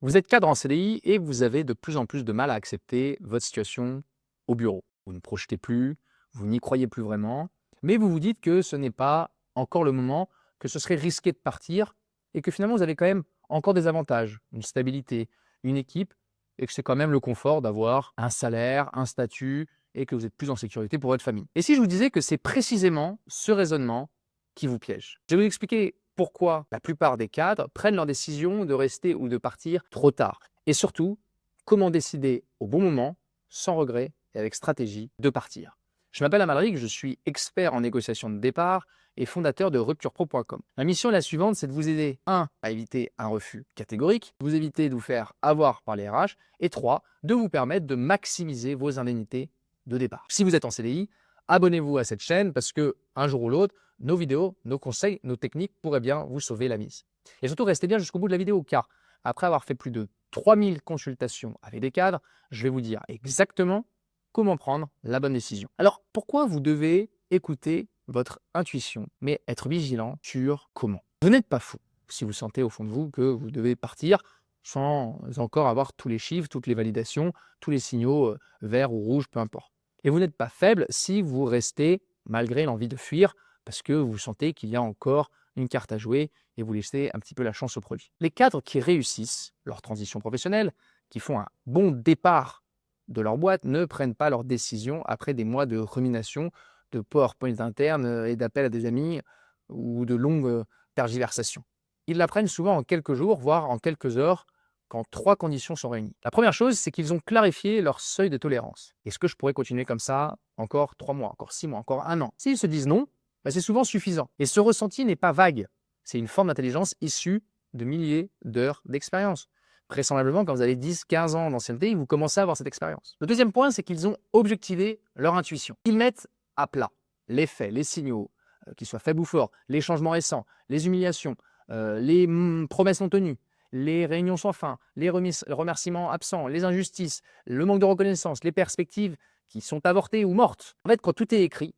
Vous êtes cadre en CDI et vous avez de plus en plus de mal à accepter votre situation au bureau. Vous ne projetez plus, vous n'y croyez plus vraiment, mais vous vous dites que ce n'est pas encore le moment, que ce serait risqué de partir et que finalement vous avez quand même encore des avantages, une stabilité, une équipe et que c'est quand même le confort d'avoir un salaire, un statut et que vous êtes plus en sécurité pour votre famille. Et si je vous disais que c'est précisément ce raisonnement qui vous piège? Je vais vous expliquer pourquoi la plupart des cadres prennent leur décision de rester ou de partir trop tard. Et surtout, comment décider au bon moment, sans regret et avec stratégie, de partir. Je m'appelle Amalric, je suis expert en négociation de départ et fondateur de rupturepro.com. Ma mission est la suivante, c'est de vous aider, 1, à éviter un refus catégorique, vous éviter de vous faire avoir par les RH, et 3, de vous permettre de maximiser vos indemnités de départ. Si vous êtes en CDI, abonnez-vous à cette chaîne parce que un jour ou l'autre, nos vidéos, nos conseils, nos techniques pourraient bien vous sauver la mise. Et surtout, restez bien jusqu'au bout de la vidéo, car après avoir fait plus de 3000 consultations avec des cadres, je vais vous dire exactement comment prendre la bonne décision. Alors, pourquoi vous devez écouter votre intuition, mais être vigilant sur comment? Vous n'êtes pas fou si vous sentez au fond de vous que vous devez partir sans encore avoir tous les chiffres, toutes les validations, tous les signaux verts ou rouges, peu importe. Et vous n'êtes pas faible si vous restez malgré l'envie de fuir parce que vous sentez qu'il y a encore une carte à jouer et vous laissez un petit peu la chance au produit. Les cadres qui réussissent leur transition professionnelle, qui font un bon départ de leur boîte, ne prennent pas leurs décisions après des mois de rumination, de PowerPoint interne et d'appels à des amis ou de longues tergiversations. Ils la prennent souvent en quelques jours, voire en quelques heures, quand 3 conditions sont réunies. La première chose, c'est qu'ils ont clarifié leur seuil de tolérance. Est-ce que je pourrais continuer comme ça encore 3 mois, encore 6 mois, encore 1 an? S'ils se disent non, c'est souvent suffisant. Et ce ressenti n'est pas vague. C'est une forme d'intelligence issue de milliers d'heures d'expérience. Vraisemblablement, quand vous avez 10-15 ans d'ancienneté, vous commencez à avoir cette expérience. Le deuxième point, c'est qu'ils ont objectivé leur intuition. Ils mettent à plat les faits, les signaux, qu'ils soient faibles ou forts, les changements récents, les humiliations, les promesses non tenues, les réunions sans fin, les remerciements absents, les injustices, le manque de reconnaissance, les perspectives qui sont avortées ou mortes. En fait, quand tout est écrit,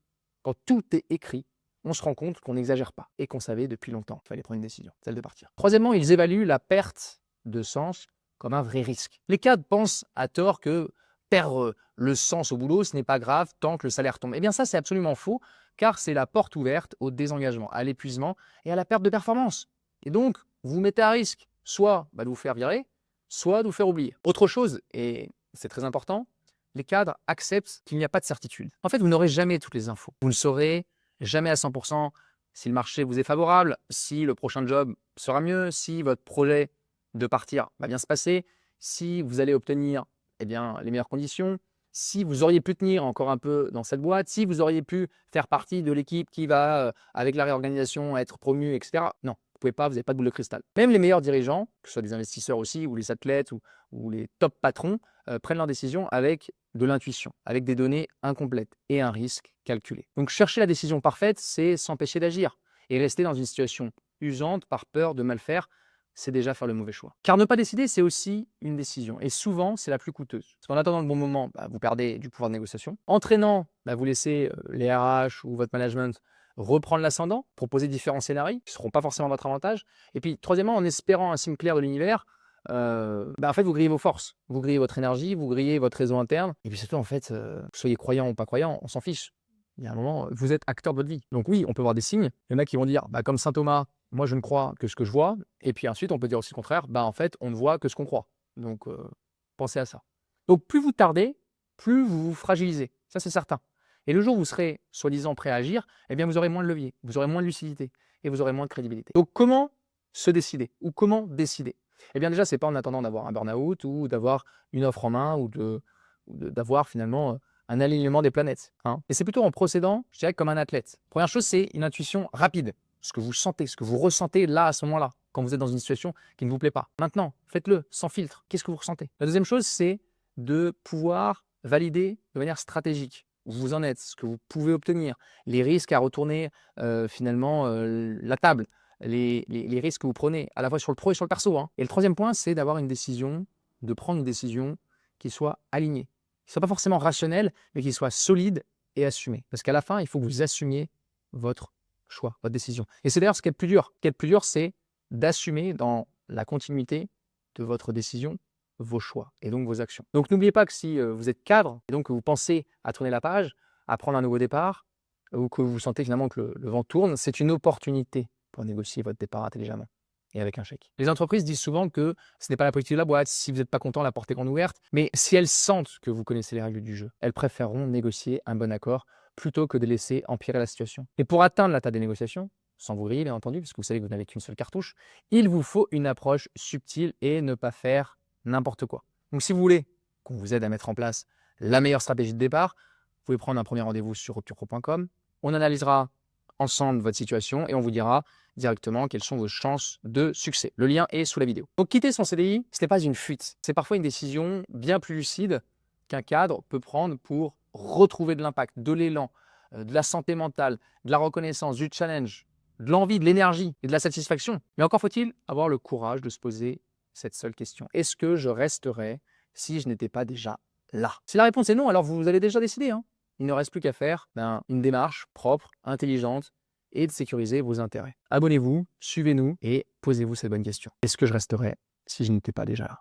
on se rend compte qu'on n'exagère pas et qu'on savait depuis longtemps qu'il fallait prendre une décision, celle de partir. Troisièmement, ils évaluent la perte de sens comme un vrai risque. Les cadres pensent à tort que perdre le sens au boulot, ce n'est pas grave tant que le salaire tombe. Eh bien ça, c'est absolument faux, car c'est la porte ouverte au désengagement, à l'épuisement et à la perte de performance. Et donc, vous vous mettez à risque, soit de vous faire virer, soit de vous faire oublier. Autre chose, et c'est très important, les cadres acceptent qu'il n'y a pas de certitude. En fait, vous n'aurez jamais toutes les infos. Vous ne saurez jamais à 100% si le marché vous est favorable, si le prochain job sera mieux, si votre projet de partir va bien se passer, si vous allez obtenir les meilleures conditions, si vous auriez pu tenir encore un peu dans cette boîte, si vous auriez pu faire partie de l'équipe qui va, avec la réorganisation, être promue, etc. Non, vous pouvez pas, vous n'avez pas de boule de cristal. Même les meilleurs dirigeants, que ce soit des investisseurs aussi, ou les athlètes, ou les top patrons, prennent leurs décisions avec de l'intuition, avec des données incomplètes et un risque calculé. Donc chercher la décision parfaite, c'est s'empêcher d'agir et rester dans une situation usante par peur de mal faire, c'est déjà faire le mauvais choix. Car ne pas décider, c'est aussi une décision. Et souvent, c'est la plus coûteuse. Parce qu'en attendant le bon moment, vous perdez du pouvoir de négociation. Entraînant, vous laissez les RH ou votre management reprendre l'ascendant, proposer différents scénarios qui ne seront pas forcément à votre avantage. Et puis, troisièmement, en espérant un signe clair de l'univers, en fait, vous grillez vos forces, vous grillez votre énergie, vous grillez votre réseau interne. Et puis surtout, en fait, que vous soyez croyant ou pas croyant, on s'en fiche. Il y a un moment, vous êtes acteur de votre vie. Donc oui, on peut voir des signes. Il y en a qui vont dire, comme saint Thomas, moi je ne crois que ce que je vois. Et puis ensuite, on peut dire aussi le contraire, en fait, on ne voit que ce qu'on croit. Donc pensez à ça. Donc plus vous tardez, plus vous vous fragilisez. Ça, c'est certain. Et le jour où vous serez soi-disant prêt à agir, vous aurez moins de levier, vous aurez moins de lucidité et vous aurez moins de crédibilité. Donc comment se décider ou comment décider? Déjà, c'est pas en attendant d'avoir un burn-out ou d'avoir une offre en main ou d'avoir finalement un alignement des planètes. Et c'est plutôt en procédant, je dirais, comme un athlète. Première chose, c'est une intuition rapide. Ce que vous sentez, ce que vous ressentez là, à ce moment-là, quand vous êtes dans une situation qui ne vous plaît pas. Maintenant, faites-le, sans filtre. Qu'est-ce que vous ressentez? La deuxième chose, c'est de pouvoir valider de manière stratégique où vous en êtes, ce que vous pouvez obtenir, les risques à retourner la table, les risques que vous prenez, à la fois sur le pro et sur le perso. Et le troisième point, c'est d'avoir une décision, de prendre une décision qui soit alignée, qui ne soit pas forcément rationnelle, mais qui soit solide et assumée. Parce qu'à la fin, il faut que vous assumiez votre choix, votre décision. Et c'est d'ailleurs ce qui est le plus dur. Ce qui est le plus dur, c'est d'assumer dans la continuité de votre décision, vos choix et donc vos actions. Donc n'oubliez pas que si vous êtes cadre et donc que vous pensez à tourner la page, à prendre un nouveau départ, ou que vous sentez finalement que le vent tourne, c'est une opportunité pour négocier votre départ intelligemment et avec un chèque. Les entreprises disent souvent que ce n'est pas la politique de la boîte, si vous n'êtes pas content, la porte est grande ouverte, mais si elles sentent que vous connaissez les règles du jeu, elles préféreront négocier un bon accord plutôt que de laisser empirer la situation. Et pour atteindre la table des négociations, sans vous griller bien entendu, parce que vous savez que vous n'avez qu'une seule cartouche, il vous faut une approche subtile et ne pas faire n'importe quoi. Donc si vous voulez qu'on vous aide à mettre en place la meilleure stratégie de départ, vous pouvez prendre un premier rendez-vous sur rupturepro.com. On analysera ensemble votre situation et on vous dira directement quelles sont vos chances de succès. Le lien est sous la vidéo. Donc quitter son CDI, ce n'est pas une fuite. C'est parfois une décision bien plus lucide qu'un cadre peut prendre pour retrouver de l'impact, de l'élan, de la santé mentale, de la reconnaissance, du challenge, de l'envie, de l'énergie et de la satisfaction. Mais encore faut-il avoir le courage de se poser cette seule question. Est-ce que je resterais si je n'étais pas déjà là? Si la réponse est non, alors vous allez déjà décider, hein. Il ne reste plus qu'à faire une démarche propre, intelligente et de sécuriser vos intérêts. Abonnez-vous, suivez-nous et posez-vous cette bonne question. Est-ce que je resterais si je n'étais pas déjà là?